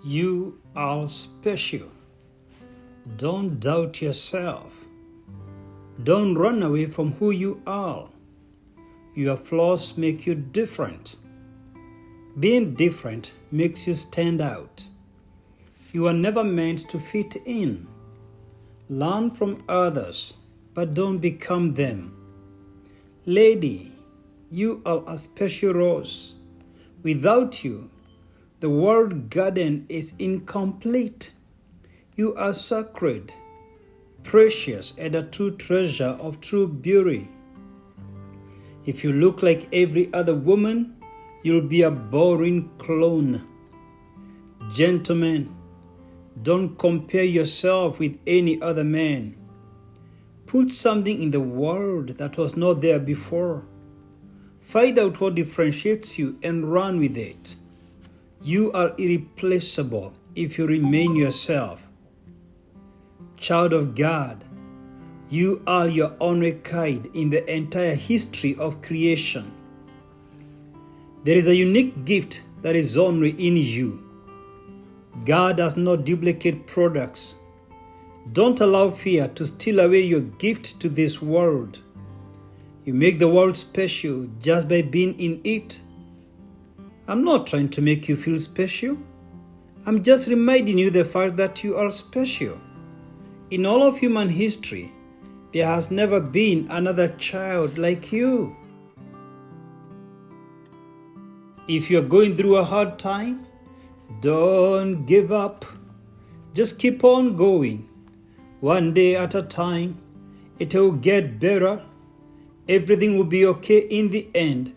You are special. Don't doubt yourself. Don't run away from who you are. Your flaws make you different. Being different makes you stand out. You are never meant to fit in. Learn from others, but don't become them. Lady, you are a special rose. Without you, the world garden is incomplete. You are sacred, precious, and a true treasure of true beauty. If you look like every other woman, you'll be a boring clone. Gentlemen, don't compare yourself with any other man. Put something in the world that was not there before. Find out what differentiates you and run with it. You are irreplaceable if you remain yourself. Child of God, you are your own guide in the entire history of creation. There is a unique gift that is only in you. God does not duplicate products. Don't allow fear to steal away your gift to this world. You make the world special just by being in it. I'm not trying to make you feel special. I'm just reminding you the fact that you are special. In all of human history, there has never been another child like you. If you're going through a hard time, don't give up. Just keep on going. One day at a time, it will get better. Everything will be okay in the end.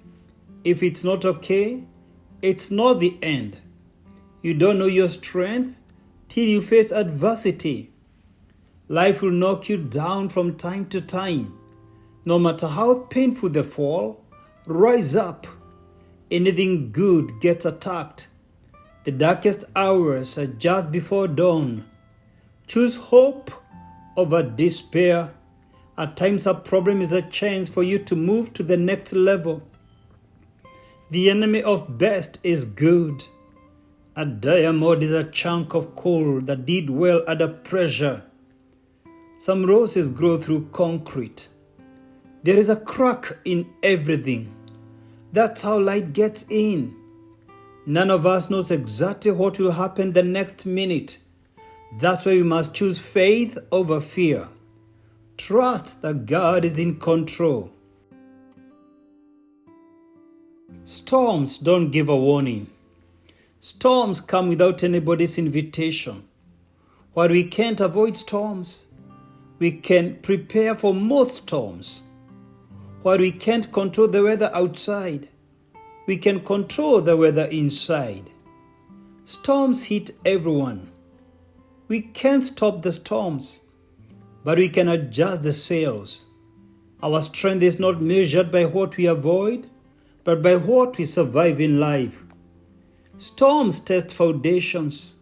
If it's not okay, it's not the end. You don't know your strength till you face adversity. Life will knock you down from time to time. No matter how painful the fall, rise up. Anything good gets attacked. The darkest hours are just before dawn. Choose hope over despair. At times, a problem is a chance for you to move to the next level. The enemy of best is good. A diamond is a chunk of coal that did well under pressure. Some roses grow through concrete. There is a crack in everything. That's how light gets in. None of us knows exactly what will happen the next minute. That's why we must choose faith over fear. Trust that God is in control. Storms don't give a warning. Storms come without anybody's invitation. While we can't avoid storms, we can prepare for most storms. While we can't control the weather outside, we can control the weather inside. Storms hit everyone. We can't stop the storms, but we can adjust the sails. Our strength is not measured by what we avoid, but by what we survive in life. Storms test foundations.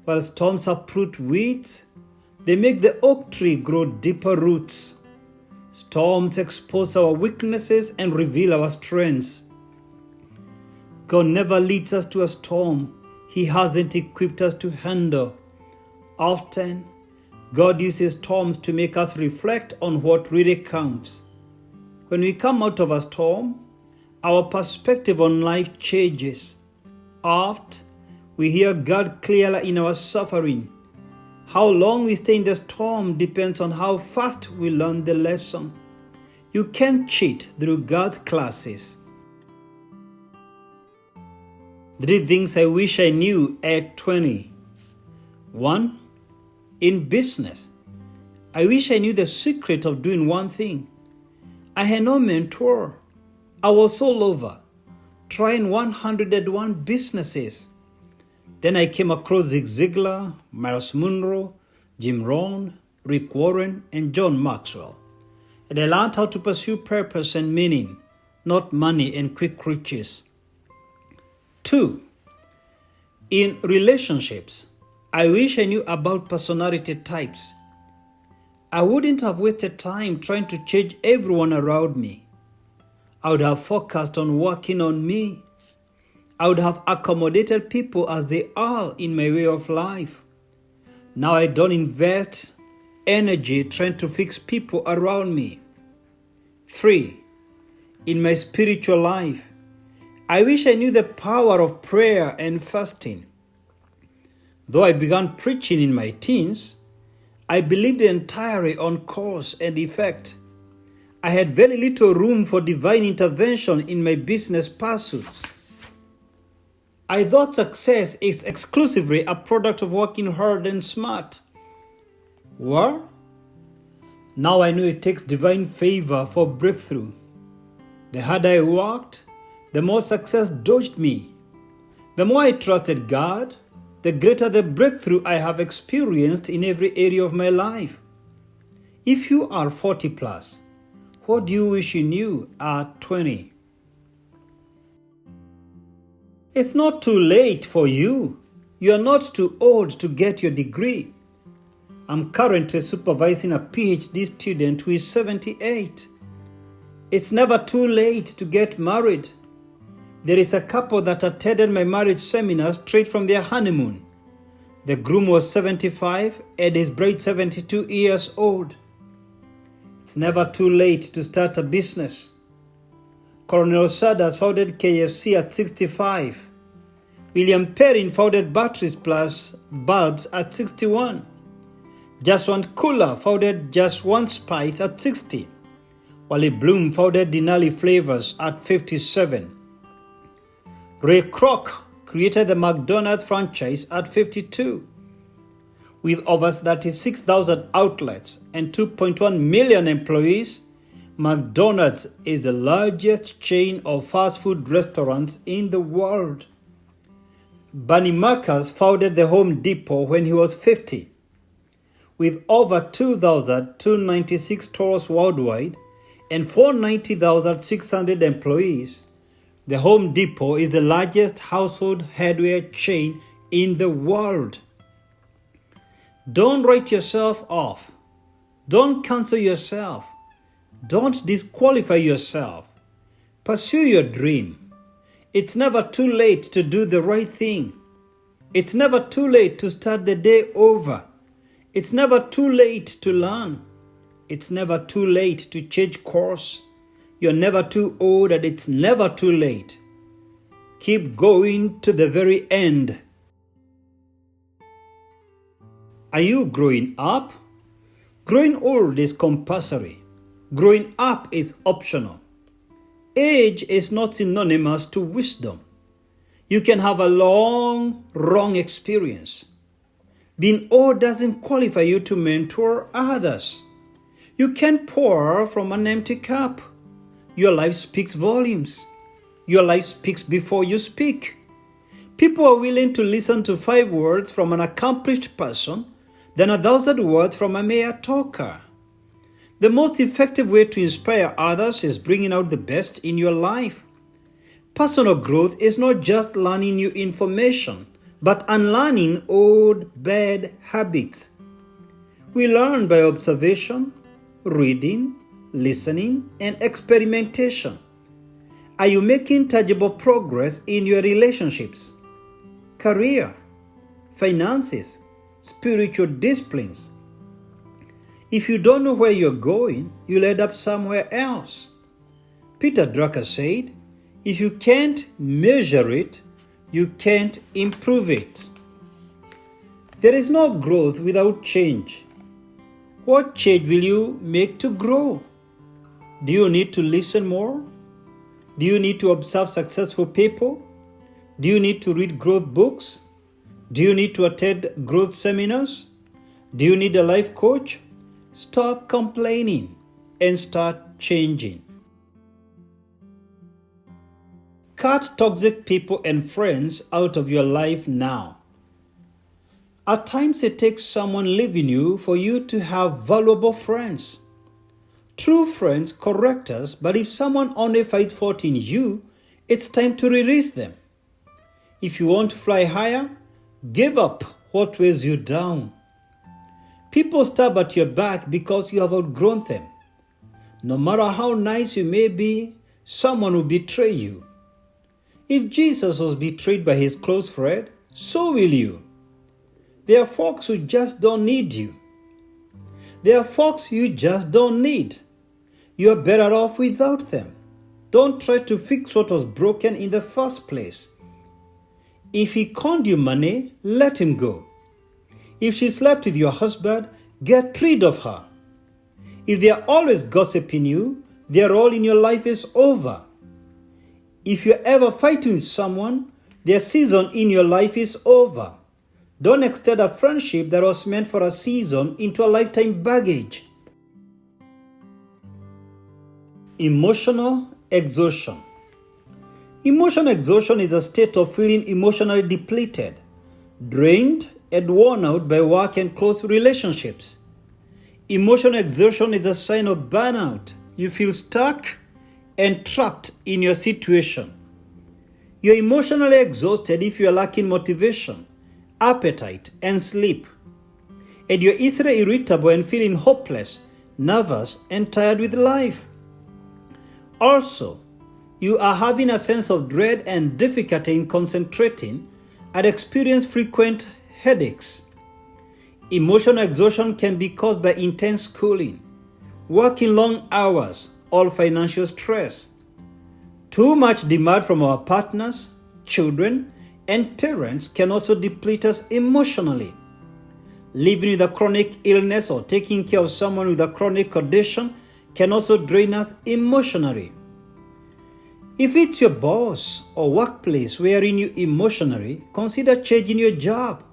While storms uproot weeds, they make the oak tree grow deeper roots. Storms expose our weaknesses and reveal our strengths. God never leads us to a storm He hasn't equipped us to handle. Often, God uses storms to make us reflect on what really counts. When we come out of a storm, our perspective on life changes. Oft, we hear God clearly in our suffering. How long we stay in the storm depends on how fast we learn the lesson. You can't cheat through God's classes. 3 things I wish I knew at 20. 1. In business, I wish I knew the secret of doing one thing. I had no mentor. I was all over, trying 101 businesses. Then I came across Zig Ziglar, Miles Monroe, Jim Rohn, Rick Warren, and John Maxwell. And I learned how to pursue purpose and meaning, not money and quick riches. 2. In relationships, I wish I knew about personality types. I wouldn't have wasted time trying to change everyone around me. I would have focused on working on me. I would have accommodated people as they are in my way of life. Now I don't invest energy trying to fix people around me. 3. In my spiritual life, I wish I knew the power of prayer and fasting. Though I began preaching in my teens, I believed entirely on cause and effect. I had very little room for divine intervention in my business pursuits. I thought success is exclusively a product of working hard and smart. What? Now I know it takes divine favor for breakthrough. The harder I worked, the more success dodged me. The more I trusted God, the greater the breakthrough I have experienced in every area of my life. If you are 40 plus, what do you wish you knew at 20? It's not too late for you. You are not too old to get your degree. I'm currently supervising a PhD student who is 78. It's never too late to get married. There is a couple that attended my marriage seminar straight from their honeymoon. The groom was 75 and his bride 72 years old. It's never too late to start a business. Colonel Sanders founded KFC at 65. William Perrin founded Batteries Plus Bulbs at 61. Just One Cooler founded Just One Spice at 60. Wally Bloom founded Denali Flavors at 57. Ray Kroc created the McDonald's franchise at 52. With over 36,000 outlets and 2.1 million employees, McDonald's is the largest chain of fast food restaurants in the world. Bernie Marcus founded the Home Depot when he was 50. With over 2,296 stores worldwide and 490,600 employees, the Home Depot is the largest household hardware chain in the world. Don't write yourself off. Don't cancel yourself. Don't disqualify yourself. Pursue your dream. It's never too late to do the right thing. It's never too late to start the day over. It's never too late to learn. It's never too late to change course. You're never too old and it's never too late. Keep going to the very end. Are you growing up? Growing old is compulsory. Growing up is optional. Age is not synonymous to wisdom. You can have a long, wrong experience. Being old doesn't qualify you to mentor others. You can't pour from an empty cup. Your life speaks volumes. Your life speaks before you speak. People are willing to listen to 5 words from an accomplished person than 1,000 words from a mere talker. The most effective way to inspire others is bringing out the best in your life. Personal growth is not just learning new information, but unlearning old bad habits. We learn by observation, reading, listening, and experimentation. Are you making tangible progress in your relationships, career, finances, spiritual disciplines? If you don't know where you're going, you'll end up somewhere else. Peter Drucker said, if you can't measure it, you can't improve it. There is no growth without change. What change will you make to grow? Do you need to listen more? Do you need to observe successful people? Do you need to read growth books? Do you need to attend growth seminars? Do you need a life coach? Stop complaining and start changing. Cut toxic people and friends out of your life now. At times it takes someone leaving you for you to have valuable friends. True friends correct us, but if someone only finds fault in you, it's time to release them. If you want to fly higher, give up what weighs you down. People stab at your back because you have outgrown them. No matter how nice you may be, someone will betray you. If Jesus was betrayed by his close friend, so will you. There are folks who just don't need you. There are folks you just don't need. You are better off without them. Don't try to fix what was broken in the first place. If he conned you money, let him go. If she slept with your husband, get rid of her. If they are always gossiping you, their role in your life is over. If you're ever fighting with someone, their season in your life is over. Don't extend a friendship that was meant for a season into a lifetime baggage. Emotional exhaustion. Emotional exhaustion is a state of feeling emotionally depleted, drained, and worn out by work and close relationships. Emotional exhaustion is a sign of burnout. You feel stuck and trapped in your situation. You're emotionally exhausted if you're lacking motivation, appetite, and sleep. And you're easily irritable and feeling hopeless, nervous, and tired with life. Also, you are having a sense of dread and difficulty in concentrating and experience frequent headaches. Emotional exhaustion can be caused by intense schooling, working long hours, or financial stress. Too much demand from our partners, children, and parents can also deplete us emotionally. Living with a chronic illness or taking care of someone with a chronic condition can also drain us emotionally. If it's your boss or workplace wearing you emotionally, consider changing your job.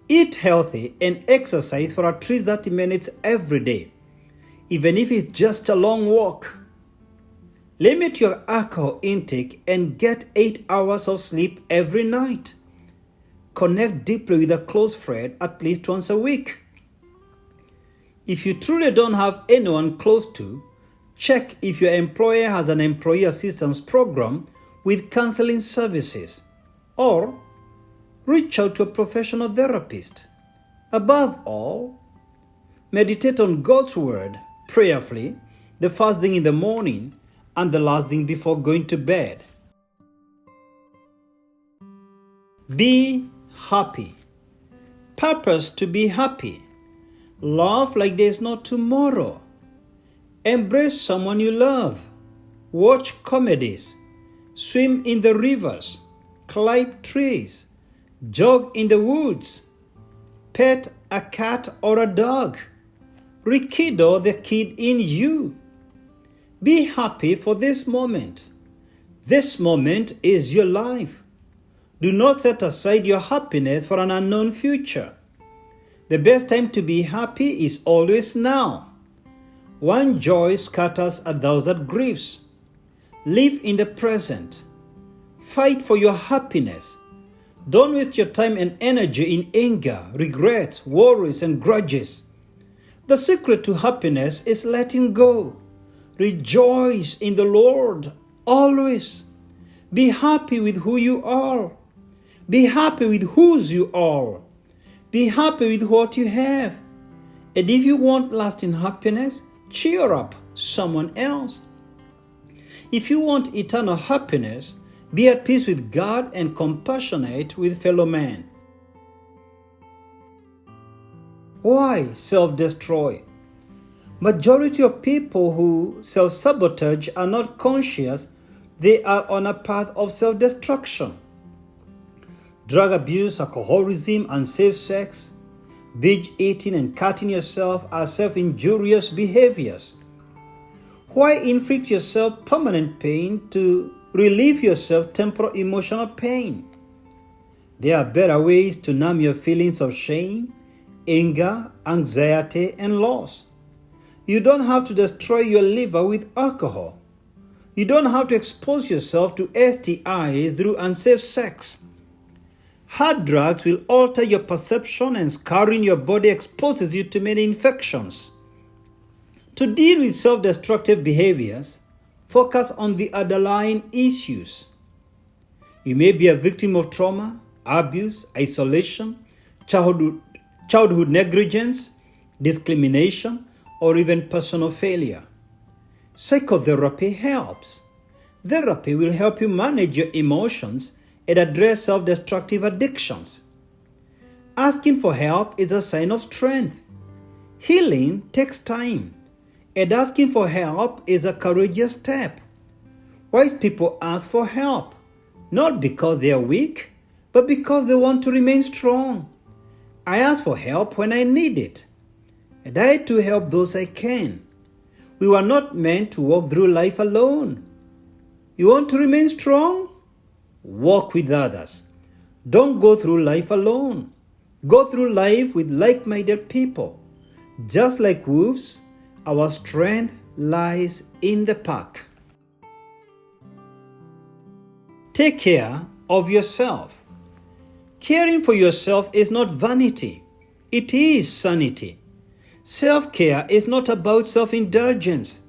Eat healthy and exercise for at least 30 minutes every day, even if it's just a long walk. Limit your alcohol intake and get 8 hours of sleep every night. Connect deeply with a close friend at least once a week. If you truly don't have anyone close to, check if your employer has an employee assistance program with counseling services, or reach out to a professional therapist. Above all, meditate on God's word prayerfully the first thing in the morning and the last thing before going to bed. Be happy. Purpose to be happy. Laugh like there's no tomorrow. Embrace someone you love. Watch comedies. Swim in the rivers. Climb trees. Jog in the woods. Pet a cat or a dog. Rekindle the kid in you. Be happy for this moment. This moment is your life. Do not set aside your happiness for an unknown future. The best time to be happy is always now. One joy scatters 1,000 griefs. Live in the present. Fight for your happiness. Don't waste your time and energy in anger, regrets, worries, and grudges. The secret to happiness is letting go. Rejoice in the Lord always. Be happy with who you are. Be happy with whose you are. Be happy with what you have. And if you want lasting happiness, cheer up someone else. If you want eternal happiness, be at peace with God and compassionate with fellow men. Why self-destroy? Majority of people who self-sabotage are not conscious they are on a path of self-destruction. Drug abuse, alcoholism, unsafe sex, binge eating, and cutting yourself are self-injurious behaviors. Why inflict yourself permanent pain to relieve yourself temporal emotional pain? There are better ways to numb your feelings of shame, anger, anxiety, and loss. You don't have to destroy your liver with alcohol. You don't have to expose yourself to STIs through unsafe sex. Hard drugs will alter your perception, and scarring your body exposes you to many infections. To deal with self-destructive behaviors, focus on the underlying issues. You may be a victim of trauma, abuse, isolation, childhood negligence, discrimination, or even personal failure. Psychotherapy helps. Therapy will help you manage your emotions and address self-destructive addictions. Asking for help is a sign of strength. Healing takes time, and asking for help is a courageous step. Wise people ask for help, not because they are weak, but because they want to remain strong. I ask for help when I need it, and I too help those I can. We were not meant to walk through life alone. You want to remain strong? Walk with others. Don't go through life alone. Go through life with like-minded people. Just like wolves, our strength lies in the pack. Take care of yourself. Caring for yourself is not vanity. It is sanity. Self-care is not about self-indulgence.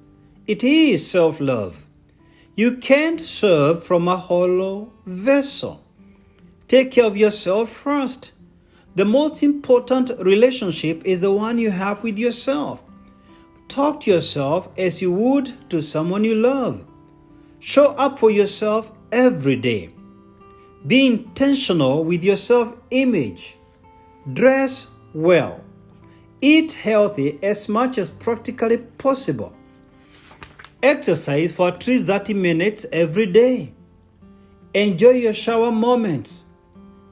It is self-love. You can't serve from a hollow vessel. Take care of yourself first. The most important relationship is the one you have with yourself. Talk to yourself as you would to someone you love. Show up for yourself every day. Be intentional with your self-image. Dress well. Eat healthy as much as practically possible. Exercise for at least 30 minutes every day. Enjoy your shower moments.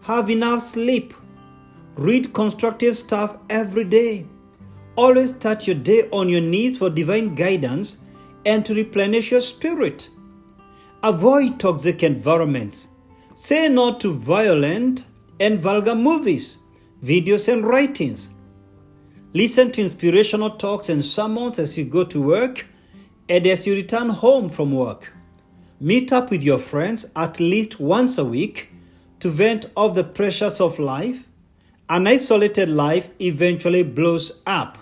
Have enough sleep. Read constructive stuff every day. Always start your day on your knees for divine guidance and to replenish your spirit. Avoid toxic environments. Say no to violent and vulgar movies, videos, and writings. Listen to inspirational talks and sermons as you go to work and as you return home from work. Meet up with your friends at least once a week to vent off the pressures of life. An isolated life eventually blows up.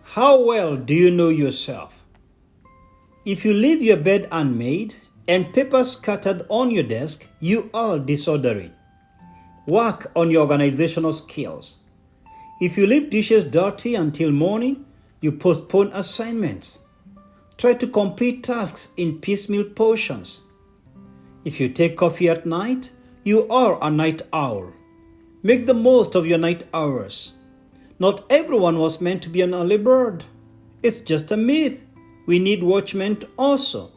How well do you know yourself? If you leave your bed unmade and papers scattered on your desk, you are disorderly. Work on your organizational skills. If you leave dishes dirty until morning, you postpone assignments. Try to complete tasks in piecemeal portions. If you take coffee at night, you are a night owl. Make the most of your night hours. Not everyone was meant to be an early bird. It's just a myth. We need watchmen also.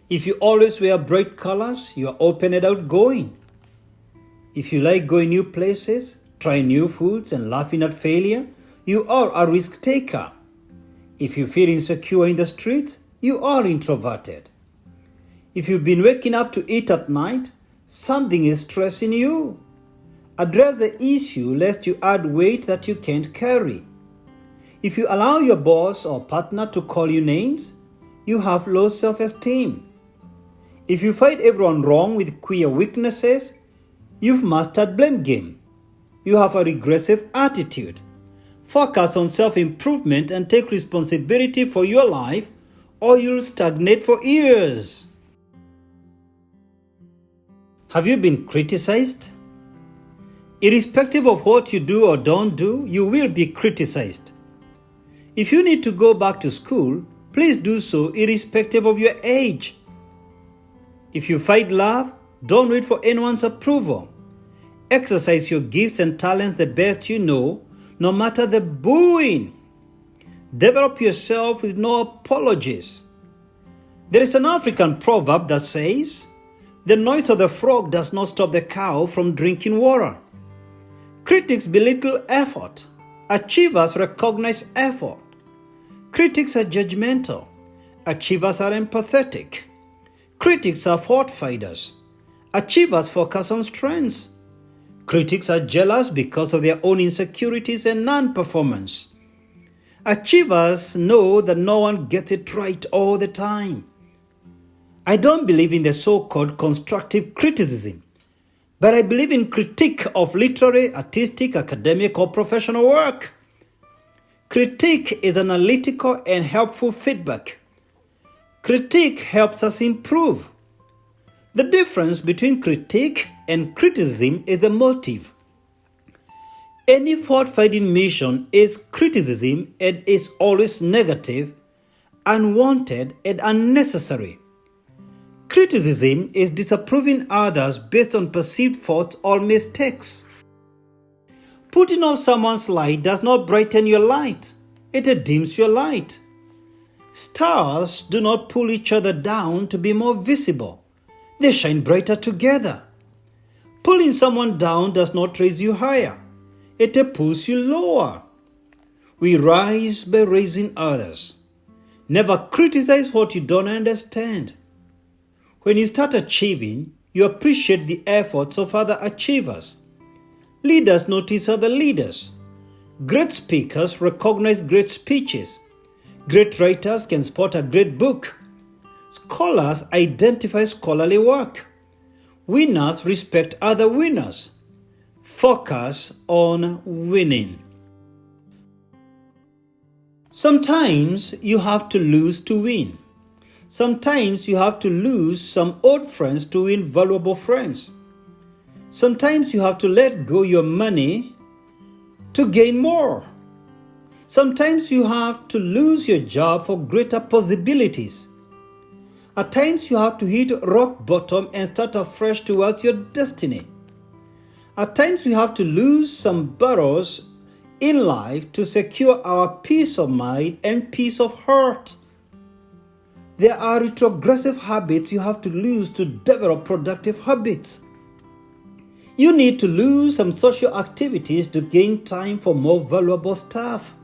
If you always wear bright colors, you are open and outgoing. If you like going new places, trying new foods, and laughing at failure, you are a risk taker. If you feel insecure in the streets, you are introverted. If you've been waking up to eat at night, something is stressing you. Address the issue lest you add weight that you can't carry. If you allow your boss or partner to call you names, you have low self-esteem. If you find everyone wrong with queer weaknesses, you've mastered blame game. You have a regressive attitude. Focus on self-improvement and take responsibility for your life, or you'll stagnate for years. Have you been criticized? Irrespective of what you do or don't do, you will be criticized. If you need to go back to school, please do so irrespective of your age. If you find love, don't wait for anyone's approval. Exercise your gifts and talents the best you know, no matter the booing. Develop yourself with no apologies. There is an African proverb that says, "The noise of the frog does not stop the cow from drinking water." Critics belittle effort. Achievers recognize effort. Critics are judgmental. Achievers are empathetic. Critics are fault finders. Achievers focus on strengths. Critics are jealous because of their own insecurities and non-performance. Achievers know that no one gets it right all the time. I don't believe in the so-called constructive criticism, but I believe in critique of literary, artistic, academic, or professional work. Critique is analytical and helpful feedback. Critique helps us improve. The difference between critique and criticism is the motive. Any fault-finding mission is criticism and is always negative, unwanted and unnecessary. Criticism is disapproving others based on perceived faults or mistakes. Putting off someone's light does not brighten your light, it dims your light. Stars do not pull each other down to be more visible, they shine brighter together. Pulling someone down does not raise you higher, it pulls you lower. We rise by raising others. Never criticize what you don't understand. When you start achieving, you appreciate the efforts of other achievers. Leaders notice other leaders. Great speakers recognize great speeches. Great writers can spot a great book. Scholars identify scholarly work. Winners respect other winners. Focus on winning. Sometimes you have to lose to win. Sometimes you have to lose some old friends to win valuable friends. Sometimes you have to let go your money to gain more. Sometimes you have to lose your job for greater possibilities. At times you have to hit rock bottom and start afresh towards your destiny. At times we have to lose some battles in life to secure our peace of mind and peace of heart. There are retrogressive habits you have to lose to develop productive habits. You need to lose some social activities to gain time for more valuable stuff.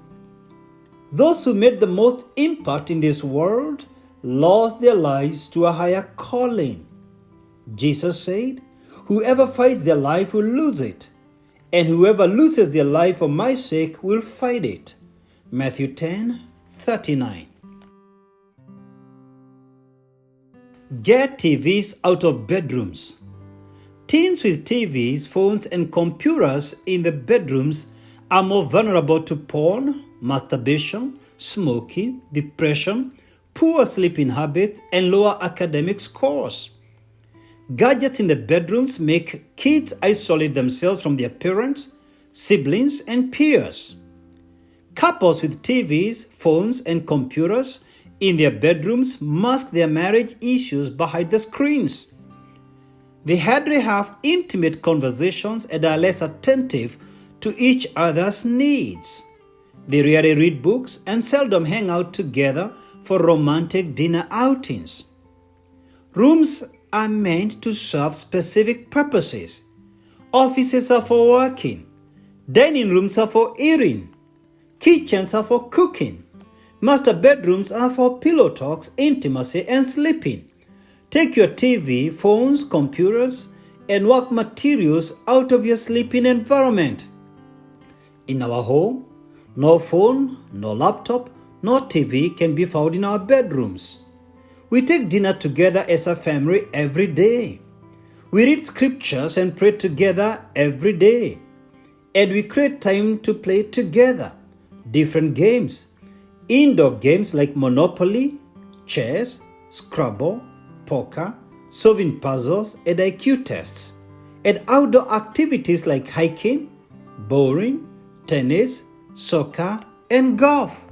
Those who made the most impact in this world lost their lives to a higher calling. Jesus said, "Whoever fights their life will lose it, and whoever loses their life for my sake will find it." Matthew 10:39. Get TVs out of bedrooms. Teens with TVs, phones, and computers in the bedrooms are more vulnerable to porn, masturbation, smoking, depression, poor sleeping habits, and lower academic scores. Gadgets in the bedrooms make kids isolate themselves from their parents, siblings, and peers. Couples with TVs, phones, and computers in their bedrooms mask their marriage issues behind the screens. They hardly have intimate conversations and are less attentive to each other's needs. They rarely read books and seldom hang out together for romantic dinner outings. Rooms are meant to serve specific purposes. Offices are for working. Dining rooms are for eating. Kitchens are for cooking. Master bedrooms are for pillow talks, intimacy, and sleeping. Take your TV, phones, computers, and work materials out of your sleeping environment. In our home, no phone, no laptop, no TV can be found in our bedrooms. We take dinner together as a family every day. We read scriptures and pray together every day. And we create time to play together. Different games. Indoor games like Monopoly, chess, Scrabble, poker, solving puzzles, and IQ tests. And outdoor activities like hiking, bowling, tennis, soccer, and golf.